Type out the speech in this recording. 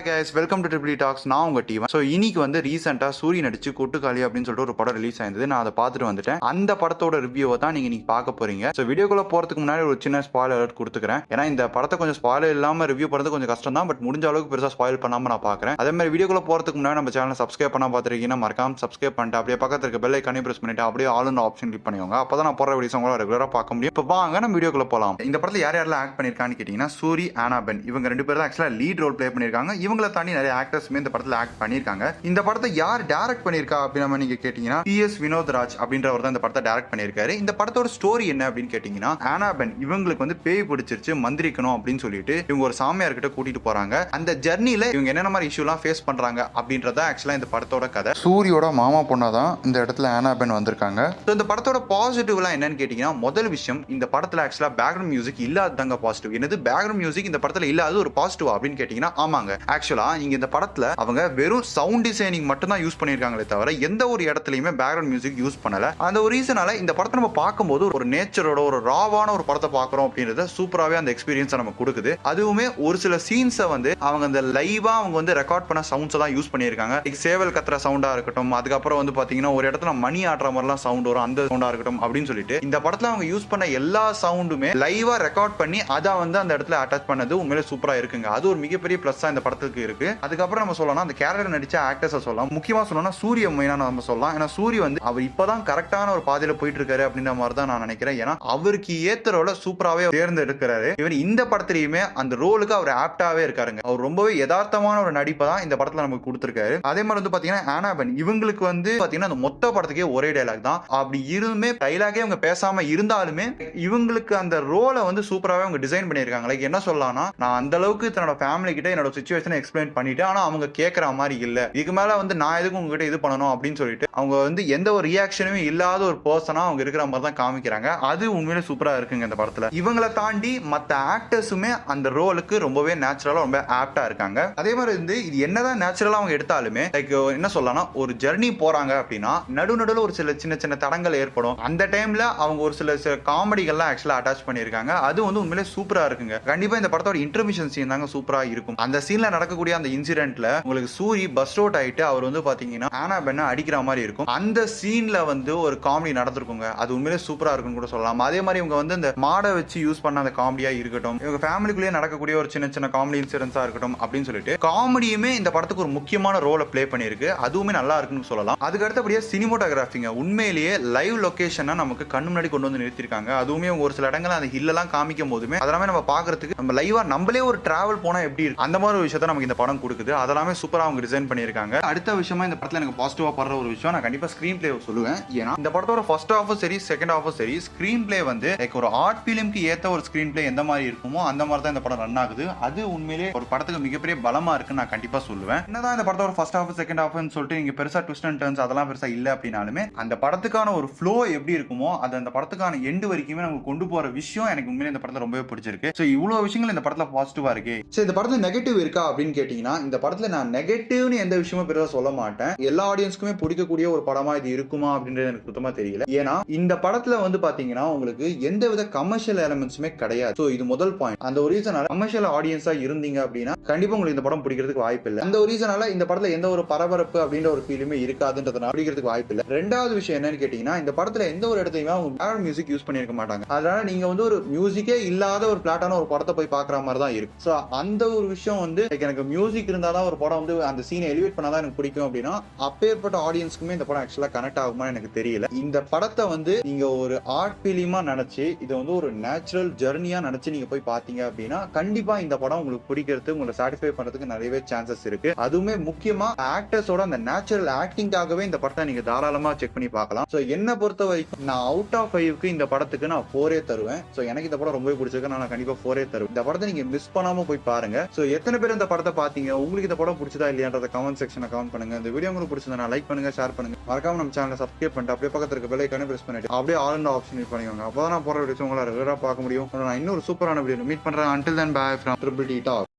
guys, welcome to Triple Talks. நான் உங்க team. So இன்னைக்கு வந்து ரீசெண்டாக சூரி நடிச்சு கொட்டுக்காளி அப்படின்னு சொல்லிட்டு ஒரு படம் ரிலீஸ் ஆயிருந்தது. நான் அதை பார்த்துட்டு வந்துட்டேன். அந்த படத்தோட ரிவ்யூவை தான் நீங்க இன்னைக்கு பார்க்க போறீங்க. ஸோ வீடியோக்குள்ள போறதுக்கு முன்னாடி ஒரு சின்ன ஸ்பாயில் அலர்ட் கொடுத்துக்கிறேன். ஏன்னா இந்த படத்தை கொஞ்சம் ஸ்பாயில் இல்லாம ரிவ்யூ பண்ணுறது கொஞ்சம் கஷ்டம் தான். பட் முடிஞ்ச அளவுக்கு பெருசாக ஸ்பாயில் பண்ணாம நான் பார்க்குறேன். அதே மாதிரி வீடியோக்குள்ள போறதுக்கு முன்னாடி நம்ம சேனலை சப்ஸ்கிரைப் பண்ணா பார்த்துருக்கீங்கன்னா மறக்காம சப்ஸ்கிரைப் பண்ணிட்டு அப்படியே பக்கத்துல இருக்க பெல் ஐக்கானே பிரஸ் பண்ணிட்டு அப்படியே ஆளுன்னு ஆப்ஷன் கிளிக் பண்ணிக்கோங்க. அப்பதான் நான் போற வீடியோஸ் உங்களால் ரெகுலராக பார்க்க முடியும். இப்போ வாங்க நம்ம வீடியோக்குள்ள போகலாம். இந்த படத்தில் யார் யாரெல்லாம் ஆக்ட் பண்ணிருக்கான்னு கேட்டீங்கன்னா சூரி, ஆனாபென் இவங்க ரெண்டு பேரும் தான் ஆக்சுவலாக லீட் ரோல் ப்ளே பண்ணிருக்காங்க. இவங்களை தாண்டி நிறைய ஆக்டர்ஸுமே இந்த படத்தில் ஆக்ட் பண்ணிருக்காங்க. இந்த படத்தை யார் டைரக்ட் பண்ணிருக்கா அப்படின்னு நீங்க கேட்டீங்கன்னா PS வினோத்ராஜ் அப்படின்றவர் தான் இந்த படத்தை டைரக்ட் பண்ணிருக்காரு. இந்த படத்தோட ஸ்டோரி என்ன அப்படின்னு கேட்டீங்கன்னா, ஆனாபென் இவங்களுக்கு வந்து பேய் பிடிச்சிருச்சு, மந்திரிக்கணும் அப்படின்னு சொல்லிட்டு இவங்க ஒரு சாமியார் கிட்ட கூட்டிட்டு போறாங்க. அந்த ஜர்னில இவங்க என்னென்ன மாதிரி இஷ்யூலாம் ஃபேஸ் பண்றாங்க அப்படின்றத ஆக்சுவலா இந்த படத்தோட கதை. சூரியோட மாமா பொண்ணா தான் இந்த இடத்துல ஆனாபென் வந்திருக்காங்க. இந்த படத்தோட பாசிட்டிவ்லாம் என்னன்னு கேட்டீங்கன்னா, முதல் விஷயம் இந்த படத்துல ஆக்சுவலா பேக்ரவுண்ட் மியூசிக் இல்லாததாங்க பாசிட்டிவ். என்னது பேக்ரவுண்ட் மியூசிக் இந்த படத்துல இல்லாத ஒரு பாசிட்டிவ் அப்படின்னு கேட்டீங்கன்னா, ஆமாங்க. ஆக்சுவலா இங்க இந்த படத்துல அவங்க வெறும் சவுண்ட் டிசைனிங் மட்டும் தான் யூஸ் பண்ணிருக்காங்களே தவிர எந்த ஒரு இடத்துலயுமே பேக்ரவுண்ட் மியூசிக் யூஸ் பண்ணல. அந்த ஒரு ரீசனால இந்த படத்தை நம்ம பார்க்கும்போது ஒரு நேச்சரோட ஒரு ராவான ஒரு படத்தை பார்க்கறோம் அப்படின்றத சூப்பராகவே அந்த எக்ஸ்பீரியன்ஸ் நமக்கு கொடுக்குது. அதுவுமே ஒரு சில சீன்ஸை வந்து அவங்க அந்த லைவா அவங்க வந்து ரெக்கார்ட் பண்ண சவுண்ட்ஸ் தான் யூஸ் பண்ணியிருக்காங்க. சேவல் கத்துற சவுண்டா இருக்கட்டும், அதுக்கப்புறம் வந்து பாத்தீங்கன்னா ஒரு இடத்துல மணி ஆடுற மாதிரிலாம் சவுண்ட் வரும், அந்த சவுண்டா இருக்கட்டும் அப்படின்னு சொல்லிட்டு இந்த படத்துல அவங்க யூஸ் பண்ண எல்லா சவுண்டுமே லைவா ரெக்கார்ட் பண்ணி அதை வந்து அந்த இடத்துல அட்டாச் பண்ணது உண்மையிலே சூப்பரா இருக்குங்க. அது ஒரு மிகப்பெரிய பிளஸ் இந்த படத்துக்கு இருக்கு. அதுக்கப்புறம் நம்ம சொல்லலாம் அந்த கேரக்டர் நடிச்ச ஆக்டர்ஸ் சொல்லலாம். முக்கியமா சொல்லணும்னா சூரிய மெயினா நம்ம சொல்லலாம். ஏன்னா சூரிய வந்து அவர் இப்பதான் கரெக்டான ஒரு பாதையில போயிட்டு இருக்காரு அப்படின்ற மாதிரி தான் நான் நினைக்கிறேன். ஏன்னா அவருக்கு ஏத்த ரோல சூப்பராகவே தேர்ந்தெடுக்கிறாரு. இவர் இந்த படத்திலையுமே அந்த ரோலுக்கு அவர் ஆப்டாவே இருக்காருங்க. அவர் ரொம்பவே யதார்த்தமான ஒரு நடிப்பை தான் இந்த படத்துல நமக்கு கொடுத்திருக்காரு. அதே மாதிரி வந்து பாத்தீங்கன்னா ஆனாபென் இவங்களுக்கு வந்து பாத்தீங்கன்னா அந்த மொத்த படத்துக்கே ஒரே டைலாக் தான். அப்படி இருந்துமே டைலாகே அவங்க பேசாம இருந்தாலுமே இவங்களுக்கு அந்த ரோலை வந்து சூப்பராகவே அவங்க டிசைன் பண்ணியிருக்காங்க. லைக் என்ன சொல்லலாம்னா, நான் அந்த அளவுக்கு தன்னோட ஃபேமிலி கிட்ட என்னோட சிச்சுவேஷனை எக்ஸ்பிளைன் பண்ணிட்டு ஆனா அவங்க கேட்கற மாதிரி இல்ல, இதுக்கு மேல வந்து நான் எதுக்கு உங்ககிட்ட இது பண்ணணும் அப்படின்னு சொல்லிட்டு அவங்க வந்து எந்த ஒரு ரியாக்ஷனுமே இல்லாத ஒரு பர்சனா அவங்க இருக்கிற மாதிரி தான் காமிக்கிறாங்க. அது உண்மையிலே சூப்பரா இருக்குங்க இந்த படத்துல. இவங்களை தாண்டி மற்ற ஆக்டர்ஸுமே அந்த ரோலுக்கு ரொம்பவே நேச்சுரலா ரொம்ப ஆப்டா இருக்காங்க. அதே மாதிரி வந்து இது என்னதான் நேச்சுரலா அவங்க எடுத்தாலுமே லைக் என்ன சொல்லலாம்னா, ஒரு ஜர்னி போறாங்க அப்படின்னா நடுநடுல ஒரு சில சின்ன சின்ன தடங்கள் ஏற்படும். அந்த டைம்ல அவங்க ஒரு சில காமெடிகள்லாம் ஆக்சுவலா அட்டாச் பண்ணியிருக்காங்க. அது வந்து உண்மையிலே சூப்பரா இருக்குங்க. கண்டிப்பா இந்த படத்தோட இன்டர்மிஷன் சீன் தாங்க சூப்பரா இருக்கும். அந்த சீன்ல நடக்கக்கூடிய அந்த இன்சிடென்ட்ல உங்களுக்கு சூரி பஸ் அவுட் ஆயிட்டு அவர் வந்து பாத்தீங்கன்னா ஆனாபென்னை அடிக்கிற மாதிரி இருக்கும். அந்த சீன்ல வந்து ஒரு காமெடி நடந்திருக்குங்க. அது உண்மையிலே சூப்பரா இருக்குன்னு கூட சொல்லலாம். அதே மாதிரி இவங்க வந்து இந்த மாடை வச்சு யூஸ் பண்ண அந்த காமெடியா இருக்கட்டும், இவங்க ஃபேமிலிக்குள்ளேயே நடக்கக்கூடிய ஒரு சின்ன சின்ன காமெடி இன்சிடென்ட்ஸா இருக்கட்டும் அப்படின்னு சொல்லிட்டு காமெடியுமே இந்த படத்துக்கு ஒரு முக்கியமான ரோலை பிளே பண்ணிருக்கு. அதுவுமே நல்லா இருக்குன்னு சொல்லலாம். அதுக்கு அடுத்தபடியா சினிமோட்டோகிராஃபிங்க உண்மையிலேயே லைவ் லொகேஷனா நமக்கு கண்ணு முன்னாடி கொண்டு வந்து நிறுத்திருக்காங்க. அதுவுமே ஒரு சில இடங்கள் அந்த ஹில்லெல்லாம் காமிக்கும் போதுமே அதெல்லாமே நம்ம பாக்குறதுக்கு நம்ம லைவா நம்மளே ஒரு டிராவல் போனா எப்படி இருக்கு அந்த மாதிரி ஒரு விஷயத்தை நமக்கு இந்த படம் கொடுக்குது. அதெல்லாமே சூப்பரா அவங்க டிசைன் பண்ணியிருக்காங்க. அடுத்த விஷயமா இந்த படத்துல எனக்கு பாசிட்டிவா படுற ஒரு விஷயம், நான் கண்டிப்பா ஸ்கிரீன் பிளே சொல்லுவேன். ஏன்னா இந்த படத்தோட ஃபர்ஸ்ட் ஹாஃபும் சரி செகண்ட் ஹாஃபும் சரி ஸ்கிரீன் பிளே வந்து லைக் ஒரு ஆர்ட் ஃபிலிம்க்கு ஏத்த ஒரு ஸ்கிரீன் பிளே எந்த மாதிரி இருக்குமோ அந்த மாதிரி தான் இந்த படம் ரன் ஆகுது. அது உண்மையிலேயே ஒரு படத்துக்கு மிகப்பெரிய பலமா இருக்குன்னு நான் கண்டிப்பா சொல்லுவேன். என்னதான் இந்த படத்தோட ஃபர்ஸ்ட் ஹாஃப் செகண்ட் ஹாஃப்னு சொல்லிட்டு நீங்க பெருசா ட்விஸ்ட் அண்ட் டர்ன்ஸ் அதெல்லாம் பெருசா இல்ல அப்படின்னாலுமே அந்த படத்துக்கான ஒரு ஃப்ளோ எப்படி இருக்குமோ அது அந்த படத்துக்கான எண்டு வரைக்குமே நமக்கு கொண்டு போற விஷயம் எனக்கு உண்மையிலே இந்த படத்துல ரொம்பவே பிடிச்சிருக்கு. சோ இவ்வளவு விஷயங்கள் இந்த படத்துல பாசிட்டிவா இருக்கு. சோ இந்த படத்துல நெகட்டிவ் இருக்கா அப்படின்னு கேட்டீங்கன்னா, இந்த படத்துல நான் நெகட்டிவ்னு எந்த விஷயமும் பெருசா சொல்ல மாட்டேன். எல்லா ஆடியன்ஸ்க்குமே பிடிக்கக்கூடிய ஒரு படமா இது இருக்குமா அப்படின்றது எனக்கு சுத்தமா தெரியல. ஏன்னா இந்த படத்துல வந்து பாத்தீங்கன்னா உங்களுக்கு எந்த வித கமர்ஷியல் எலிமெண்ட்ஸுமே கிடையாது. சோ இது முதல் பாயிண்ட். அந்த ஒரு ரீசனால கமர்ஷியல் ஆடியன்ஸா இருந்தீங்க அப்படின்னா கண்டிப்பா உங்களுக்கு இந்த படம் பிடிக்கிறதுக்கு வாய்ப்பு இல்லை. அந்த ஒரு ரீசனால இந்த படத்துல எந்த ஒரு பரபரப்பு அப்படின்ற ஒரு ஃபீலுமே இருக்காதுன்றதுனால பிடிக்கிறதுக்கு வாய்ப்பு இல்லை. ரெண்டாவது விஷயம் என்னன்னு கேட்டீங்கன்னா, இந்த படத்துல எந்த ஒரு இடத்தையுமே அவங்க பேக்ரவுண்ட் மியூசிக் யூஸ் பண்ணிருக்க மாட்டாங்க. அதனால நீங்க வந்து ஒரு மியூசிக்கே இல்லாத ஒரு பிளாட்டான ஒரு படத்தை போய் பாக்குற மாதிரி தான் இருக்கு. சோ அந்த ஒரு விஷயம் வந்து எனக்கு மியூசிக் இருந்தாதான் ஒரு படம் வந்து அந்த சீனை எலிவேட் பண்ணாதான் எனக்கு பிடிக்கும் அப்படின்னா அப்பேற்பட்ட ஆடியன்ஸ்க்குமே இந்த படம் ஆக்சுவலா கனெக்ட் ஆகுமா எனக்கு தெரியல. இந்த படத்தை வந்து நீங்க ஒரு ஆர்ட் பிலிமா நினைச்சு இதை வந்து ஒரு நேச்சுரல் ஜெர்னியா நினைச்சு நீங்க போய் பாத்தீங்க அப்படின்னா கண்டிப்பா இந்த படம் உங்களுக்கு பிடிக்கிறது உங்களை சாட்டிஸ்ஃபை பண்றதுக்கு நிறையவே சான்சஸ் இருக்கு. அதுவுமே முக்கியமா ஆக்டர்ஸோட அந்த நேச்சுரல் ஆக்டிங்காகவே இந்த படத்தை நீங்க தாராளமா செக் பண்ணி பார்க்கலாம். சோ என்ன பொறுத்த வரைக்கும் நான் அவுட் ஆஃப் 5க்கு இந்த படத்துக்கு நான் 4 தருவேன். சோ எனக்கு இந்த படம் ரொம்பவே பிடிச்சிருக்கு. நான் கண்டிப்பா 4 தருவேன். இந்த படத்தை நீங்க மிஸ் பண்ணாம போய் பாருங்க. சோ எத்தனை பேர் இந்த படத்தை பாத்தீங்க, உங்களுக்கு இந்த படம் பிடிச்சதா இல்லையான்றத கமெண்ட் செக்ஷன்ல கமெண்ட் பண்ணுங்க. இந்த வீடியோ உங்களுக்கு பிடிச்சதா லைக் பண்ணுங்க, ஷேர் பண்ணுங்க. மறக்காம நம்ம சேனலை சப்ஸ்கிரைப் பண்ணிட்டு அப்படியே பக்கத்துல இருக்க பெல் ஐகானை பிரஸ் பண்ணிட்டு அப்படியே ஆல் இன் ஆப்ஷன் கிளிக் பண்ணிக்கோங்க. அப்பதான் நான் போற வீடியோஸ் உங்களால ரெகுலரா பார்க்க முடியும். நான் இன்னொரு சூப்பரான வீடியோ மீட் பண்றேன். until then bye from Triple Talk.